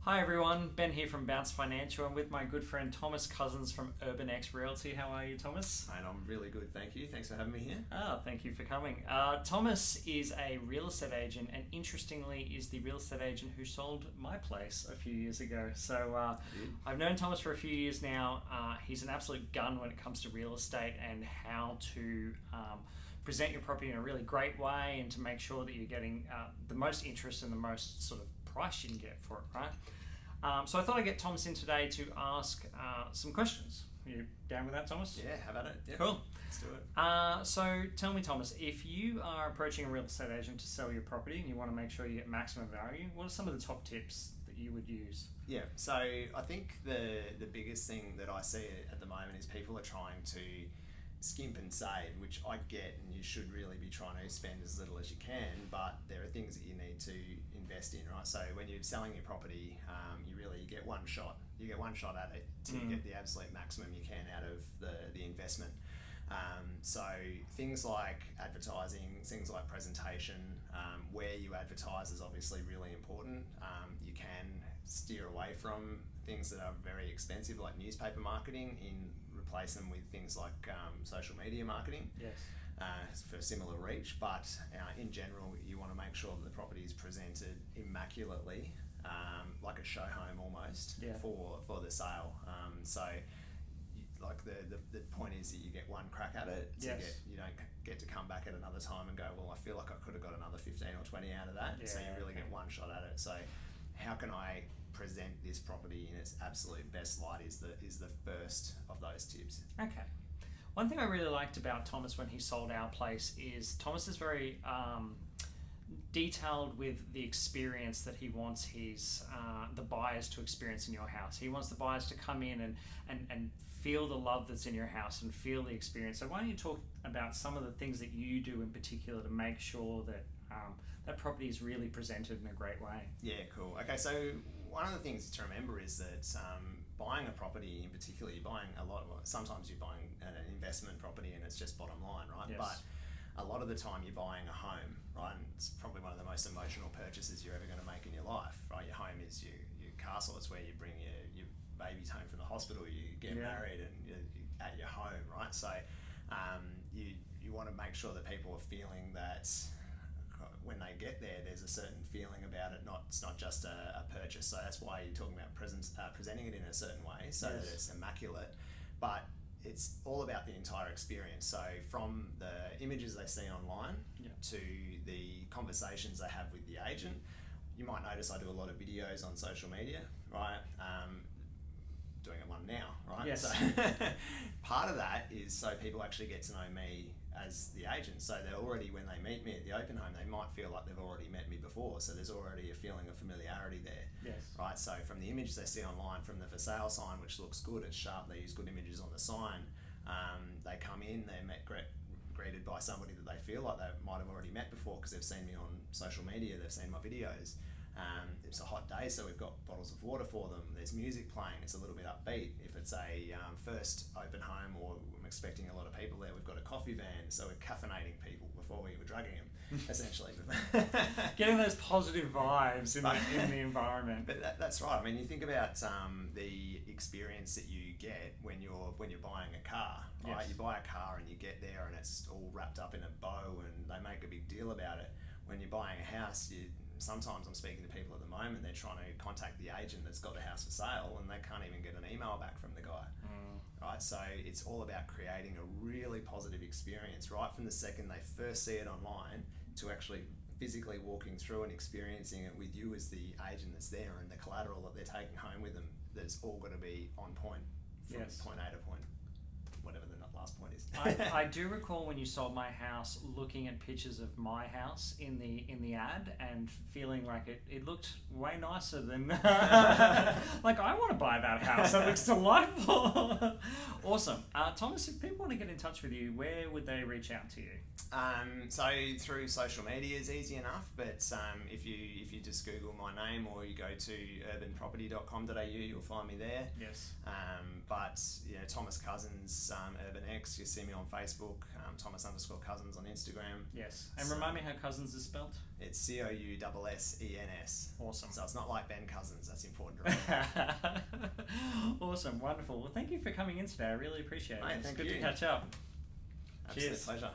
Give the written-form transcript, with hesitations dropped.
Hi everyone, Ben here from Bounce Financial. I'm with my good friend Thomas Cousins from Urban X Realty. How are you, Thomas? Mate, I'm really good, thank you. Thanks for having me here. Thank you for coming. Thomas is a real estate agent, and interestingly is the real estate agent who sold my place a few years ago. So I've known Thomas for a few years now. He's an absolute gun when it comes to real estate and how to present your property in a really great way and to make sure that you're getting the most interest and the most sort of price you can get for it, right? So I thought I'd get Thomas in today to ask some questions. Are you down with that, Thomas? Yeah, how about it? Yep. Cool. Let's do it. So tell me, Thomas, if you are approaching a real estate agent to sell your property and you want to make sure you get maximum value, what are some of the top tips that you would use? Yeah, so I think the biggest thing that I see at the moment is people are trying to skimp and save, which I get, and you should really be trying to spend as little as you can, but there are things that you need to invest in, right? So when you're selling your property, you get one shot. You get one shot at it to get the absolute maximum you can out of the investment. So things like advertising, things like presentation, where you advertise is obviously really important. You can steer away from things that are very expensive, like newspaper marketing, replace them with things like social media marketing. Yes. For similar reach, but in general, you want to make sure that the property is presented immaculately, like a show home almost, for the sale. The point is that you get one crack at it. You don't get to come back at another time and go, well, I feel like I could have got another 15 or 20 out of that. So you really get one shot at it. So how can I present this property in its absolute best light is the first of those tips. Okay. One thing I really liked about Thomas when he sold our place is Thomas is very detailed with the experience that he wants the buyers to experience in your house. He wants the buyers to come in and feel the love that's in your house and feel the experience. So why don't you talk about some of the things that you do in particular to make sure that that property is really presented in a great way? Yeah, cool. Okay, so one of the things to remember is that buying a property in particular, sometimes you're buying an investment property and it's just bottom line, right? Yes. But a lot of the time you're buying a home, right? And it's probably one of the most emotional purchases you're ever going to make in your life, right? Your home is your castle. It's where you bring your babies home from the hospital, you get married and you're at your home, right? So you want to make sure that people are feeling that when they get there, there's a certain feeling about it. It's not just a purchase. So that's why you're talking about presenting it in a certain way, so that it's immaculate. But it's all about the entire experience. So from the images they see online to the conversations they have with the agent. You might notice I do a lot of videos on social media, right? Doing one now, right? Yes. So part of that is so people actually get to know me as the agent. So they're already, when they meet me at the open home, they might feel like they've already met me before. So there's already a feeling of familiarity there. Yes. Right. So from the images they see online, from the for sale sign, which looks good, it's sharp, they use good images on the sign. They come in, they're greeted by somebody that they feel like they might have already met before because they've seen me on social media, they've seen my videos. It's a hot day, so we've got bottles of water for them. There's music playing. It's a little bit upbeat. If it's a first open home or I'm expecting a lot of people there, we've got a coffee van, so we're caffeinating people before we're drugging them, essentially. Getting those positive vibes in the environment. But that's right. I mean, you think about the experience that you get when you're buying a car, right? Yes. You buy a car and you get there and it's all wrapped up in a bow and they make a big deal about it. When you're buying a house, sometimes I'm speaking to people at the moment, they're trying to contact the agent that's got the house for sale and they can't even get an email back from the guy. Right? So it's all about creating a really positive experience right from the second they first see it online to actually physically walking through and experiencing it with you as the agent that's there and the collateral that they're taking home with them. That's all got to be on point from point A to point, whatever the last point is. I do recall when you sold my house looking at pictures of my house in the ad and feeling like it looked way nicer than like I want to buy that house. That looks delightful. Awesome. Thomas, if people want to get in touch with you, where would they reach out to you? So through social media is easy enough, but if you just Google my name or you go to urbanproperty.com.au, you'll find me there. Yes. But Thomas Cousins Urban X. You see me on Facebook, Thomas_Cousins on Instagram. Yes. And remind me how Cousins is spelt? It's COUSSENS. Awesome. So it's not like Ben Cousins. That's important to remember. Awesome. Wonderful. Well, thank you for coming in today. I really appreciate it. Mate, It's thank good you. to catch up. Absolute Cheers. pleasure.